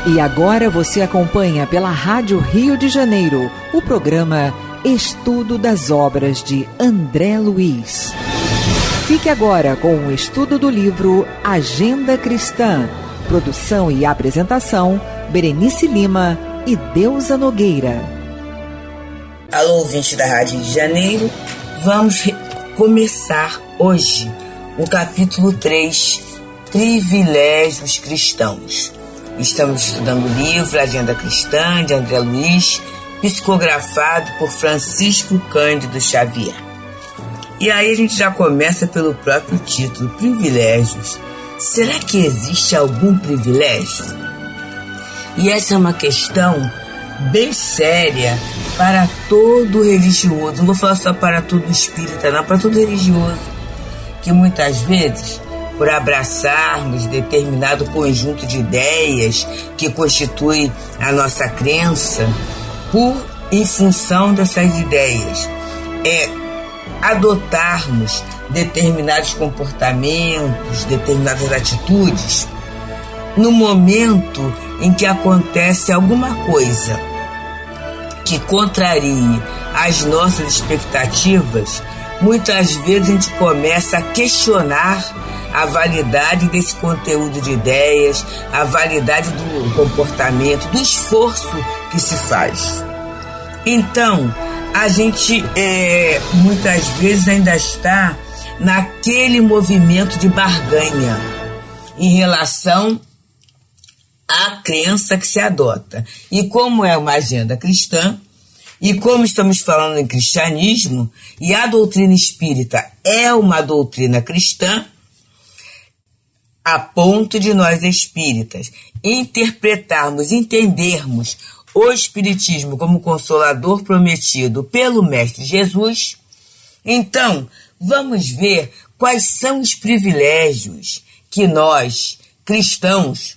E agora você acompanha pela Rádio Rio de Janeiro o programa Estudo das Obras de André Luiz. Fique agora com o estudo do livro Agenda Cristã. Produção e apresentação, Berenice Lima e Deusa Nogueira. Alô, ouvinte da Rádio Rio de Janeiro. Vamos começar hoje o capítulo 3, Privilégios Cristãos. Estamos estudando o livro Agenda Cristã, de André Luiz, psicografado por Francisco Cândido Xavier. E aí a gente já começa pelo próprio título, Privilégios. Será que existe algum privilégio? E essa é uma questão bem séria para todo religioso. Não vou falar só para todo espírita, não, para todo religioso, que muitas vezes, por abraçarmos determinado conjunto de ideias que constitui a nossa crença, em função dessas ideias, adotarmos determinados comportamentos, determinadas atitudes, no momento em que acontece alguma coisa que contrarie as nossas expectativas, muitas vezes a gente começa a questionar a validade desse conteúdo de ideias, a validade do comportamento, do esforço que se faz. Então, a gente muitas vezes ainda está naquele movimento de barganha em relação à crença que se adota. E como é uma agenda cristã, e como estamos falando em cristianismo, e a doutrina espírita é uma doutrina cristã, a ponto de nós espíritas entendermos o espiritismo como consolador prometido pelo Mestre Jesus, então vamos ver quais são os privilégios que nós, cristãos,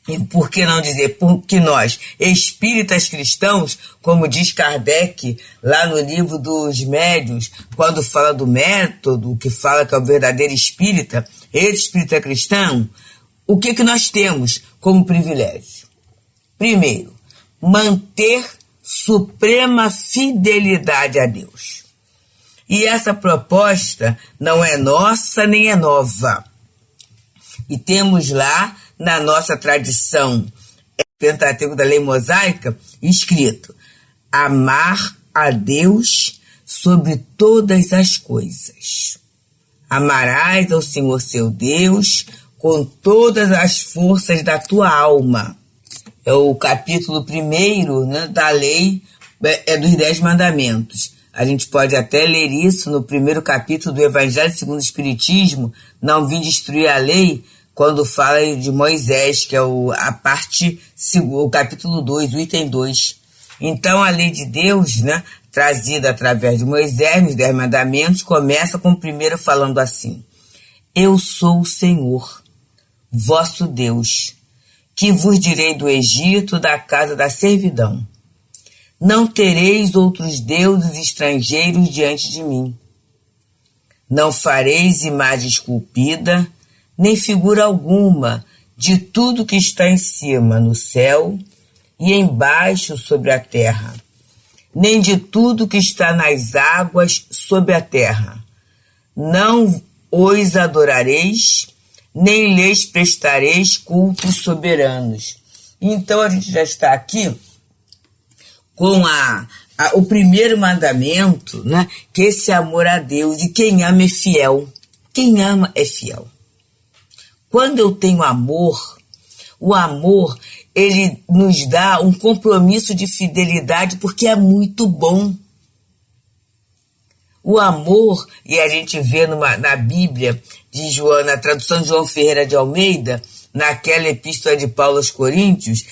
e por que não dizer que nós, espíritas cristãos, como diz Kardec lá no livro dos Médiuns, quando fala do método, que fala que é o verdadeiro espírita, esse espírita cristão, o que nós temos como privilégio? Primeiro, manter suprema fidelidade a Deus. E essa proposta não é nossa nem é nova. E temos lá, na nossa tradição Pentateuco da Lei Mosaica, escrito: amar a Deus sobre todas as coisas. Amarás ao Senhor seu Deus com todas as forças da tua alma. É o capítulo 1, né, da lei, dos 10 mandamentos. A gente pode até ler isso no primeiro capítulo do Evangelho segundo o Espiritismo, não vim destruir a lei, quando fala de Moisés, que é o capítulo 2, o item 2. Então, a lei de Deus, né, trazida através de Moisés, nos 10 mandamentos, começa com o primeiro falando assim: eu sou o Senhor, vosso Deus, que vos direi do Egito, da casa da servidão. Não tereis outros deuses estrangeiros diante de mim. Não fareis imagem esculpida, nem figura alguma de tudo que está em cima no céu e embaixo sobre a terra, nem de tudo que está nas águas sobre a terra. Não os adorareis, nem lhes prestareis cultos soberanos. Então a gente já está aqui com o primeiro mandamento, né, que é esse amor a Deus, e quem ama é fiel. Quem ama é fiel. Quando eu tenho amor, o amor, ele nos dá um compromisso de fidelidade, porque é muito bom. O amor, e a gente vê na Bíblia de João, na tradução de João Ferreira de Almeida, naquela epístola de Paulo aos Coríntios,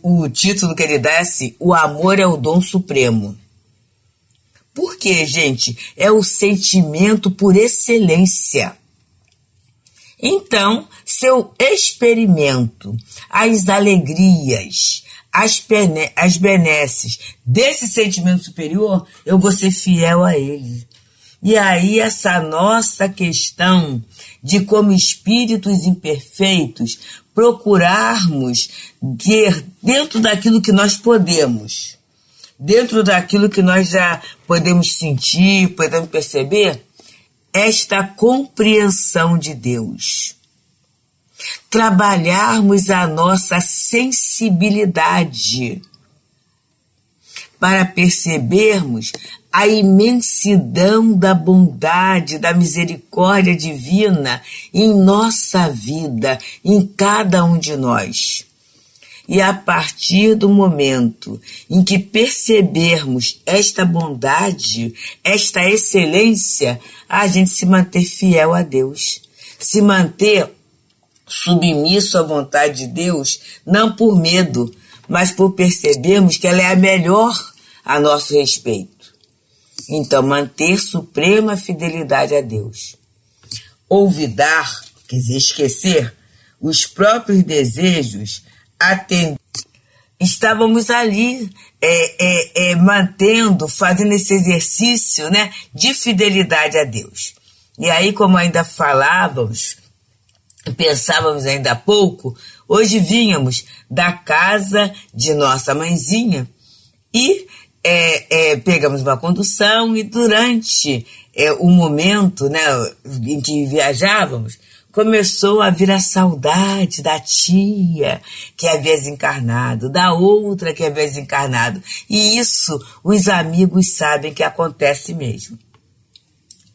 o título que ele dá é assim: o amor é o dom supremo. Por quê, gente? É o sentimento por excelência. Então, se eu experimento as alegrias, as benesses desse sentimento superior, eu vou ser fiel a ele. E aí essa nossa questão de como espíritos imperfeitos procurarmos ter dentro daquilo que nós podemos, dentro daquilo que nós já podemos sentir, podemos perceber, esta compreensão de Deus. Trabalharmos a nossa sensibilidade para percebermos a imensidão da bondade, da misericórdia divina em nossa vida, em cada um de nós. E a partir do momento em que percebermos esta bondade, esta excelência, a gente se manter fiel a Deus, se manter submisso à vontade de Deus, não por medo, mas por percebermos que ela é a melhor a nosso respeito. Então, manter suprema fidelidade a Deus. Olvidar, quer dizer, esquecer os próprios desejos, atender. Estávamos ali mantendo, fazendo esse exercício, né, de fidelidade a Deus. E aí, como ainda falávamos, pensávamos ainda há pouco, hoje vínhamos da casa de nossa mãezinha e pegamos uma condução e durante o momento, né, em que viajávamos, começou a vir a saudade da tia que havia desencarnado, da outra que havia desencarnado. E isso os amigos sabem que acontece mesmo.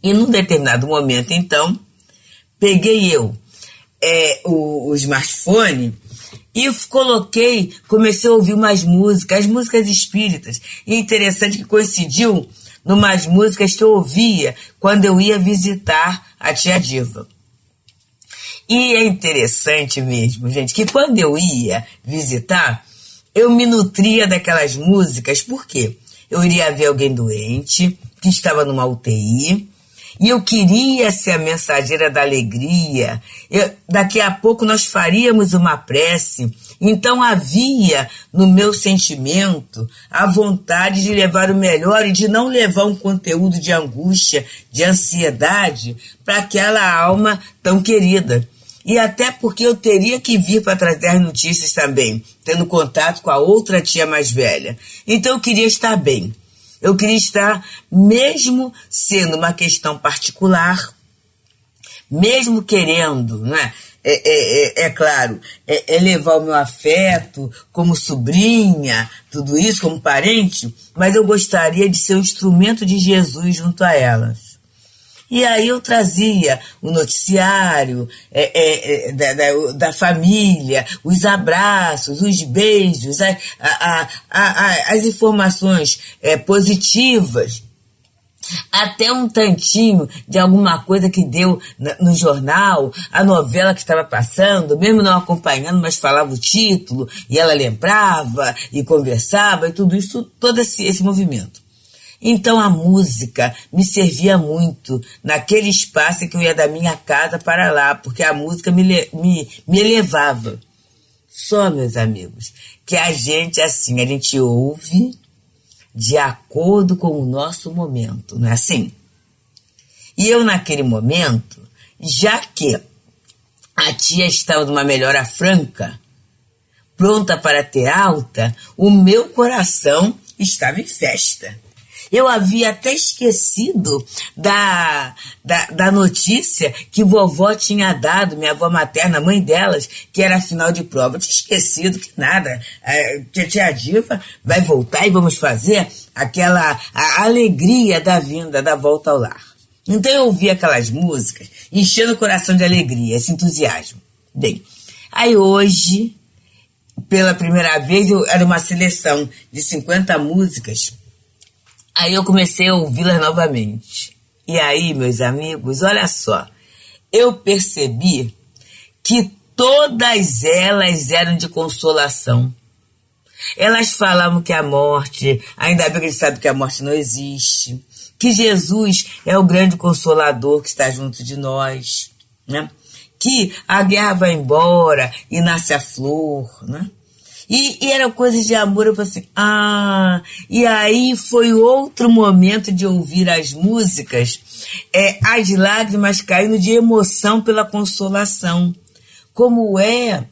E num determinado momento, então, peguei o smartphone e comecei a ouvir umas músicas, as músicas espíritas. E é interessante que coincidiu numas músicas que eu ouvia quando eu ia visitar a tia Diva. E é interessante mesmo, gente, que quando eu ia visitar, eu me nutria daquelas músicas, por quê? Eu iria ver alguém doente, que estava numa UTI, e eu queria ser a mensageira da alegria. Daqui a pouco nós faríamos uma prece. Então havia no meu sentimento a vontade de levar o melhor e de não levar um conteúdo de angústia, de ansiedade para aquela alma tão querida. E até porque eu teria que vir para trazer as notícias também, tendo contato com a outra tia mais velha. Então eu queria estar bem. Eu queria estar, mesmo sendo uma questão particular, mesmo querendo, né, claro, levar o meu afeto como sobrinha, tudo isso, como parente, mas eu gostaria de ser um instrumento de Jesus junto a elas. E aí eu trazia o noticiário da família, os abraços, os beijos, as informações positivas, até um tantinho de alguma coisa que deu no jornal, a novela que estava passando, mesmo não acompanhando, mas falava o título, e ela lembrava, e conversava, e tudo isso, todo esse movimento. Então a música me servia muito naquele espaço em que eu ia da minha casa para lá, porque a música me elevava. Só, meus amigos, que a gente ouve de acordo com o nosso momento, não é assim? E eu naquele momento, já que a tia estava numa melhora franca, pronta para ter alta, o meu coração estava em festa. Eu havia até esquecido da notícia que vovó tinha dado, minha avó materna, mãe delas, que era final de prova. Eu tinha esquecido que nada. A tia Diva vai voltar e vamos fazer a alegria da vinda, da volta ao lar. Então eu ouvi aquelas músicas, enchendo o coração de alegria, esse entusiasmo. Bem, aí hoje, pela primeira vez, era uma seleção de 50 músicas. Aí eu comecei a ouvi-las novamente. E aí, meus amigos, olha só, eu percebi que todas elas eram de consolação. Elas falavam que a morte, ainda bem que a gente sabe que a morte não existe, que Jesus é o grande consolador que está junto de nós, né? Que a guerra vai embora e nasce a flor, né? E era coisa de amor, eu falei assim, e aí foi outro momento de ouvir as músicas as lágrimas caindo de emoção pela consolação. Como é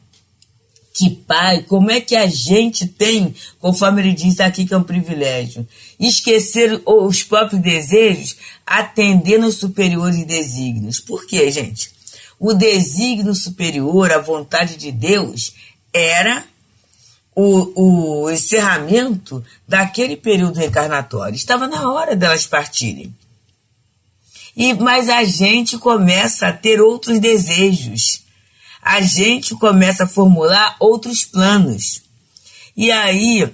que pai, como é que a gente tem, conforme ele diz aqui que é um privilégio, esquecer os próprios desejos, atendendo aos superiores desígnios. Por quê, gente? O desígnio superior, a vontade de Deus, era o encerramento daquele período reencarnatório. Estava na hora delas partirem. Mas a gente começa a ter outros desejos. A gente começa a formular outros planos. E aí,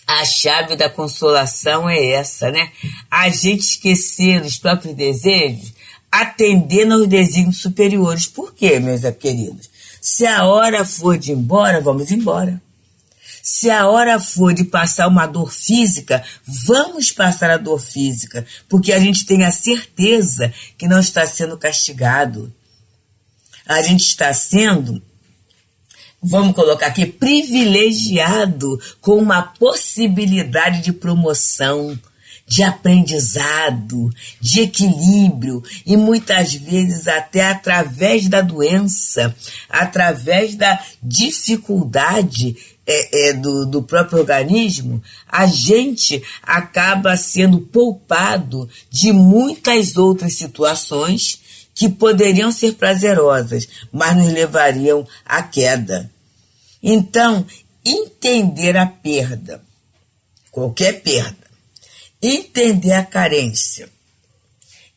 a chave da consolação é essa, né? A gente esquecer os próprios desejos, atendendo aos desígnios superiores. Por quê, meus queridos? Se a hora for de ir embora, vamos embora. Se a hora for de passar uma dor física, vamos passar a dor física, porque a gente tem a certeza que não está sendo castigado. A gente está sendo, vamos colocar aqui, privilegiado com uma possibilidade de promoção, de aprendizado, de equilíbrio e muitas vezes até através da doença, através da dificuldade do próprio organismo, a gente acaba sendo poupado de muitas outras situações que poderiam ser prazerosas, mas nos levariam à queda. Então, entender a perda, qualquer perda, entender a carência,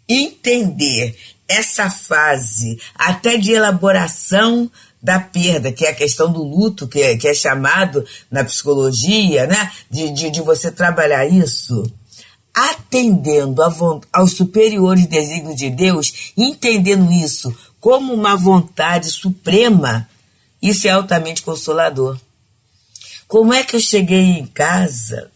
entender essa fase até de elaboração da perda, que é a questão do luto, que é chamado na psicologia, né, de você trabalhar isso, atendendo aos superiores desígnios de Deus, entendendo isso como uma vontade suprema, isso é altamente consolador. Como é que eu cheguei em casa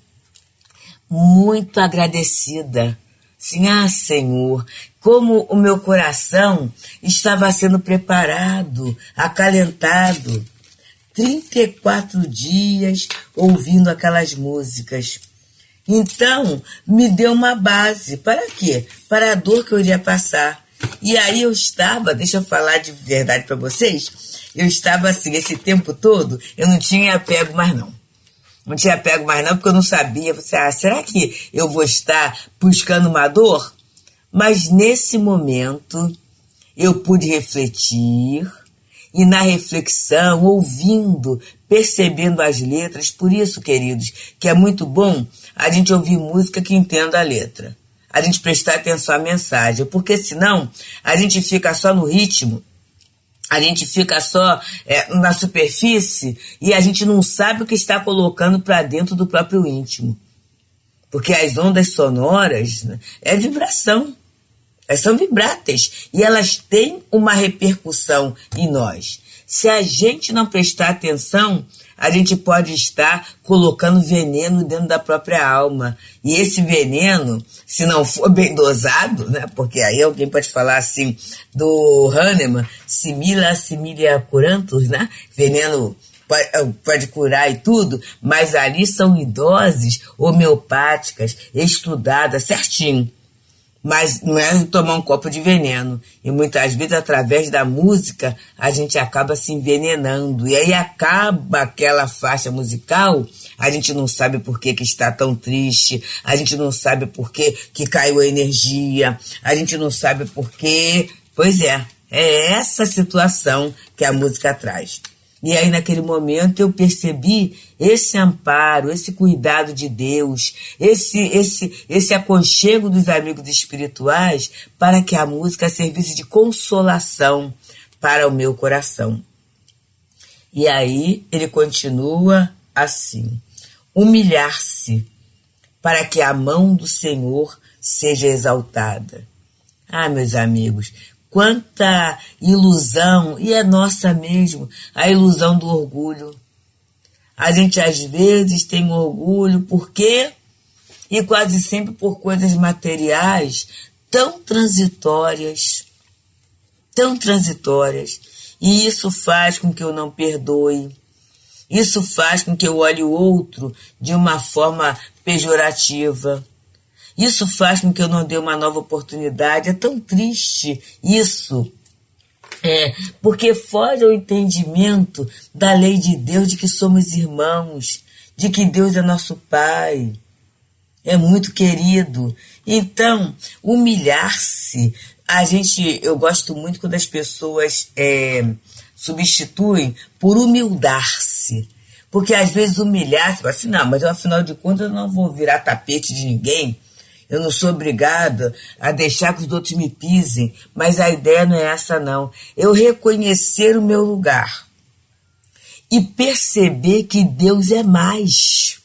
muito agradecida? Sim, Senhor, como o meu coração estava sendo preparado, acalentado. 34 dias ouvindo aquelas músicas. Então, me deu uma base. Para quê? Para a dor que eu iria passar. E aí eu estava, deixa eu falar de verdade para vocês, eu estava assim, esse tempo todo, eu não tinha apego mais não. Não tinha apego mais não, porque eu não sabia. Eu falei, será que eu vou estar buscando uma dor? Mas nesse momento, eu pude refletir, e na reflexão, ouvindo, percebendo as letras, por isso, queridos, que é muito bom a gente ouvir música que entenda a letra. A gente prestar atenção à mensagem, porque senão a gente fica só no ritmo, a gente fica só na superfície e a gente não sabe o que está colocando para dentro do próprio íntimo. Porque as ondas sonoras, né, é vibração. Elas são vibráteis e elas têm uma repercussão em nós. Se a gente não prestar atenção, a gente pode estar colocando veneno dentro da própria alma. E esse veneno, se não for bem dosado, né, porque aí alguém pode falar assim do Hahnemann, similia curantus, né, veneno pode curar e tudo, mas ali são em doses homeopáticas, estudadas certinho. Mas não é tomar um copo de veneno. E muitas vezes, através da música, a gente acaba se envenenando. E aí acaba aquela faixa musical, a gente não sabe por que está tão triste, a gente não sabe por que caiu a energia, a gente não sabe por quê. Pois é essa situação que a música traz. E aí, naquele momento, eu percebi esse amparo, esse cuidado de Deus, esse aconchego dos amigos espirituais para que a música servisse de consolação para o meu coração. E aí, ele continua assim: humilhar-se para que a mão do Senhor seja exaltada. Meus amigos, quanta ilusão, e é nossa mesmo, a ilusão do orgulho. A gente às vezes tem orgulho, por quê? E quase sempre por coisas materiais tão transitórias, e isso faz com que eu não perdoe, isso faz com que eu olhe o outro de uma forma pejorativa, Isso faz com que eu não dê uma nova oportunidade. É tão triste isso. Porque foge ao entendimento da lei de Deus, de que somos irmãos, de que Deus é nosso Pai, é muito querido. Então, humilhar-se, eu gosto muito quando as pessoas substituem por humildar-se, porque às vezes humilhar-se, assim, não, mas afinal de contas eu não vou virar tapete de ninguém, eu não sou obrigada a deixar que os outros me pisem, mas a ideia não é essa não. Eu reconhecer o meu lugar e perceber que Deus é mais.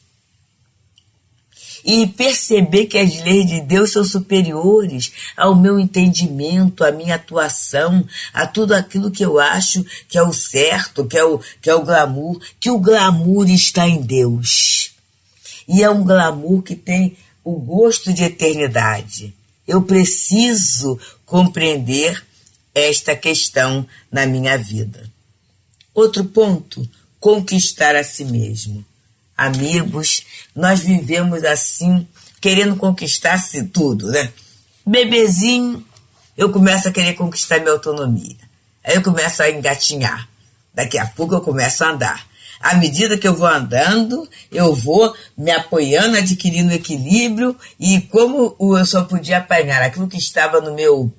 E perceber que as leis de Deus são superiores ao meu entendimento, à minha atuação, a tudo aquilo que eu acho que é o certo, que é o glamour, que o glamour está em Deus. E é um glamour que tem o gosto de eternidade. Eu preciso compreender esta questão na minha vida. Outro ponto, conquistar a si mesmo. Amigos, nós vivemos assim, querendo conquistar-se tudo, né? Bebezinho, eu começo a querer conquistar minha autonomia. Aí eu começo a engatinhar. Daqui a pouco eu começo a andar. À medida que eu vou andando, eu vou me apoiando, adquirindo equilíbrio, e como eu só podia apanhar aquilo que estava no meu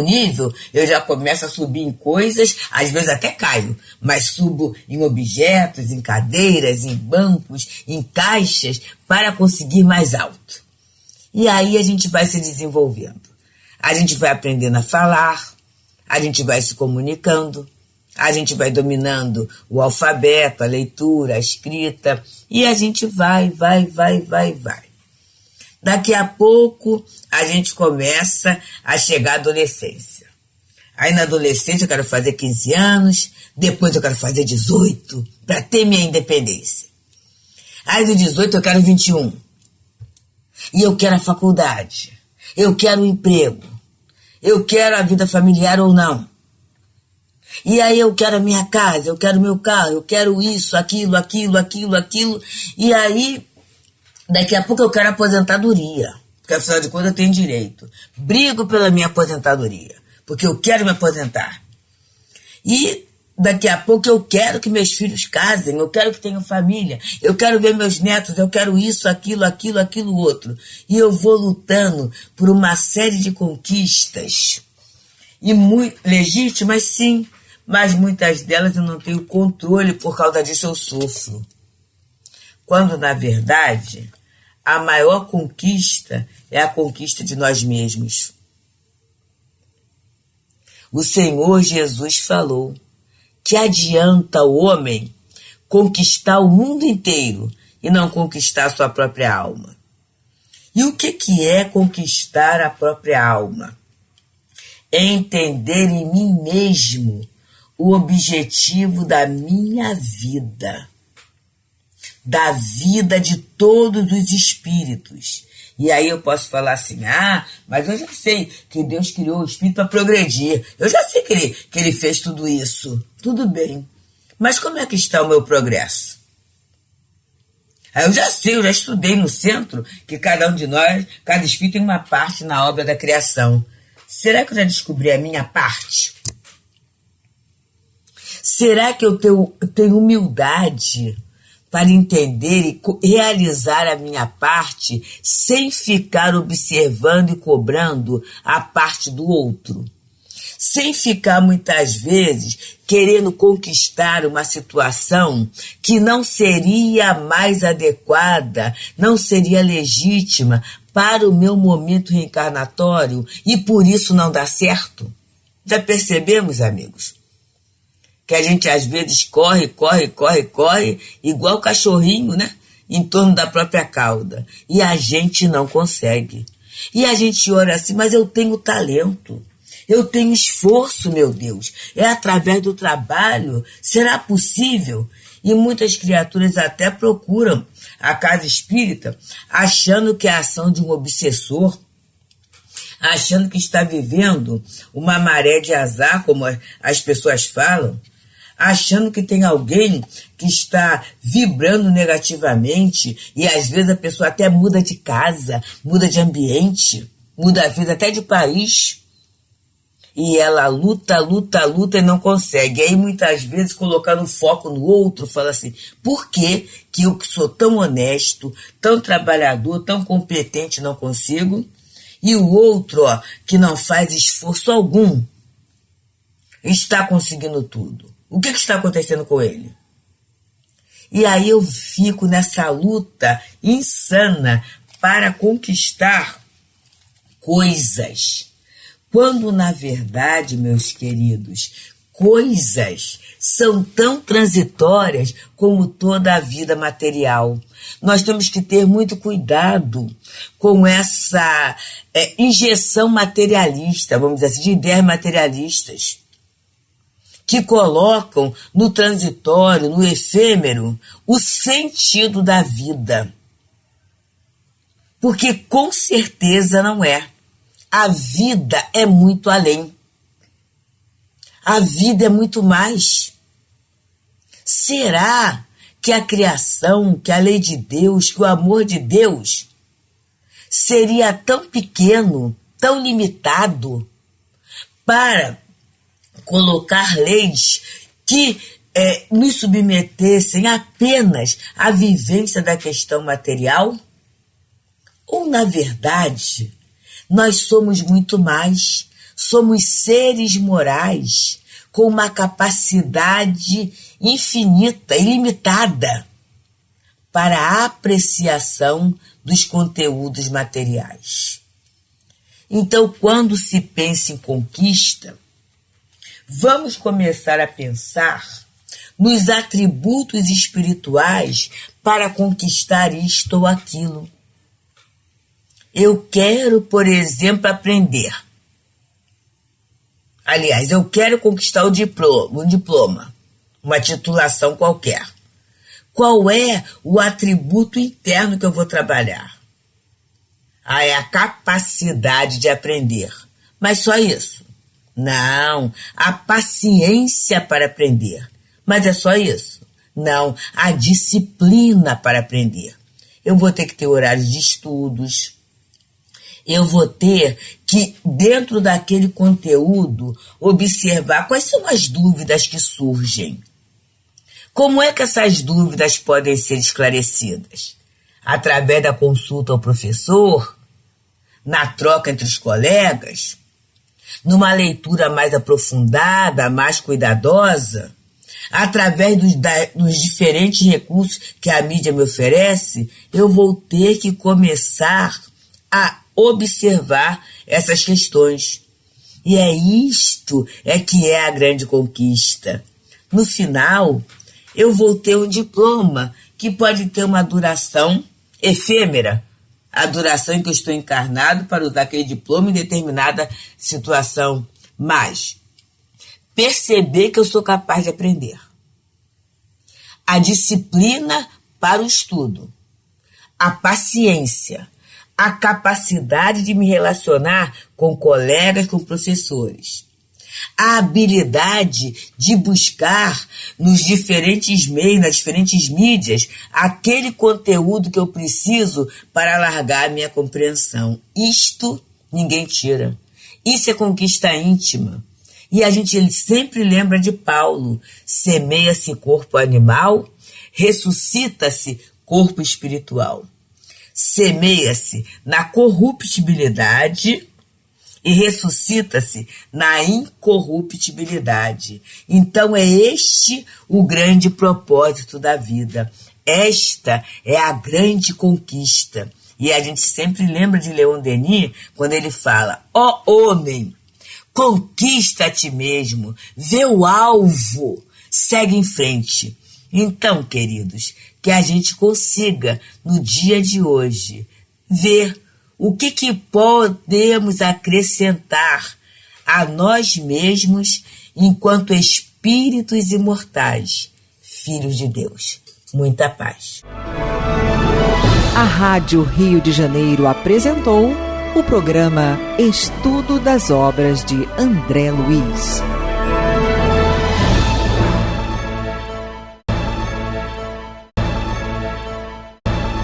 nível, eu já começo a subir em coisas, às vezes até caio, mas subo em objetos, em cadeiras, em bancos, em caixas, para conseguir mais alto. E aí a gente vai se desenvolvendo. A gente vai aprendendo a falar, a gente vai se comunicando, a gente vai dominando o alfabeto, a leitura, a escrita, e a gente vai. Daqui a pouco a gente começa a chegar à adolescência. Aí na adolescência eu quero fazer 15 anos, depois eu quero fazer 18, para ter minha independência. Aí do 18 eu quero 21. E eu quero a faculdade, eu quero um emprego, eu quero a vida familiar ou não. E aí eu quero a minha casa, eu quero meu carro, eu quero isso, aquilo. E aí, daqui a pouco eu quero aposentadoria, porque afinal de contas eu tenho direito. Brigo pela minha aposentadoria, porque eu quero me aposentar. E daqui a pouco eu quero que meus filhos casem, eu quero que tenham família, eu quero ver meus netos, eu quero isso, aquilo, outro. E eu vou lutando por uma série de conquistas, e muito legítimas sim, mas muitas delas eu não tenho controle, por causa disso eu sofro. Quando, na verdade, a maior conquista é a conquista de nós mesmos. O Senhor Jesus falou que adianta o homem conquistar o mundo inteiro e não conquistar a sua própria alma. E o que é conquistar a própria alma? É entender em mim mesmo o objetivo da minha vida, da vida de todos os espíritos. E aí eu posso falar assim, mas eu já sei que Deus criou o espírito para progredir, eu já sei que ele fez tudo isso, tudo bem, mas como é que está o meu progresso? Aí eu já sei, eu já estudei no centro que cada um de nós, cada espírito tem uma parte na obra da criação. Será que eu já descobri a minha parte? Será que eu tenho humildade para entender e realizar a minha parte sem ficar observando e cobrando a parte do outro? Sem ficar, muitas vezes, querendo conquistar uma situação que não seria mais adequada, não seria legítima para o meu momento reencarnatório e por isso não dá certo? Já percebemos, amigos? Que a gente às vezes corre, igual cachorrinho, né? Em torno da própria cauda. E a gente não consegue. E a gente ora assim, mas eu tenho talento. Eu tenho esforço, meu Deus. É através do trabalho. Será possível? E muitas criaturas até procuram a casa espírita achando que é a ação de um obsessor, achando que está vivendo uma maré de azar, como as pessoas falam, achando que tem alguém que está vibrando negativamente, e às vezes a pessoa até muda de casa, muda de ambiente, muda às vezes até de país, e ela luta e não consegue. E aí muitas vezes colocando foco no outro, fala assim, por que eu que sou tão honesto, tão trabalhador, tão competente não consigo? E o outro, que não faz esforço algum, está conseguindo tudo. O que está acontecendo com ele? E aí eu fico nessa luta insana para conquistar coisas. Quando, na verdade, meus queridos, coisas são tão transitórias como toda a vida material. Nós temos que ter muito cuidado com essa injeção materialista, vamos dizer assim, de ideias materialistas, que colocam no transitório, no efêmero, o sentido da vida. Porque com certeza não é. A vida é muito além. A vida é muito mais. Será que a criação, que a lei de Deus, que o amor de Deus seria tão pequeno, tão limitado, para colocar leis que nos submetessem apenas à vivência da questão material? Ou, na verdade, nós somos muito mais, somos seres morais com uma capacidade infinita, ilimitada para a apreciação dos conteúdos materiais. Então, quando se pensa em conquista, vamos começar a pensar nos atributos espirituais para conquistar isto ou aquilo. Eu quero, por exemplo, aprender. Aliás, eu quero conquistar um diploma, uma titulação qualquer. Qual é o atributo interno que eu vou trabalhar? É a capacidade de aprender. Mas só isso? Não, a paciência para aprender. Mas é só isso? Não, a disciplina para aprender. Eu vou ter que ter horários de estudos. Eu vou ter que, dentro daquele conteúdo, observar quais são as dúvidas que surgem. Como é que essas dúvidas podem ser esclarecidas? Através da consulta ao professor, na troca entre os colegas, numa leitura mais aprofundada, mais cuidadosa, através dos diferentes recursos que a mídia me oferece, eu vou ter que começar a observar essas questões. E isto que é a grande conquista. No final, eu vou ter um diploma que pode ter uma duração efêmera, a duração em que eu estou encarnado para usar aquele diploma em determinada situação. Mas perceber que eu sou capaz de aprender. A disciplina para o estudo. A paciência. A capacidade de me relacionar com colegas, com professores. A habilidade de buscar nos diferentes meios, nas diferentes mídias, aquele conteúdo que eu preciso para alargar a minha compreensão. Isto ninguém tira. Isso é conquista íntima. E a gente sempre lembra de Paulo. Semeia-se corpo animal, ressuscita-se corpo espiritual. Semeia-se na corruptibilidade e ressuscita-se na incorruptibilidade. Então é este o grande propósito da vida. Esta é a grande conquista. E a gente sempre lembra de Leon Denis quando ele fala: ó homem, conquista a ti mesmo, vê o alvo, segue em frente. Então, queridos, que a gente consiga, no dia de hoje, ver o que podemos acrescentar a nós mesmos enquanto espíritos imortais, filhos de Deus. Muita paz. A Rádio Rio de Janeiro apresentou o programa Estudo das Obras de André Luiz.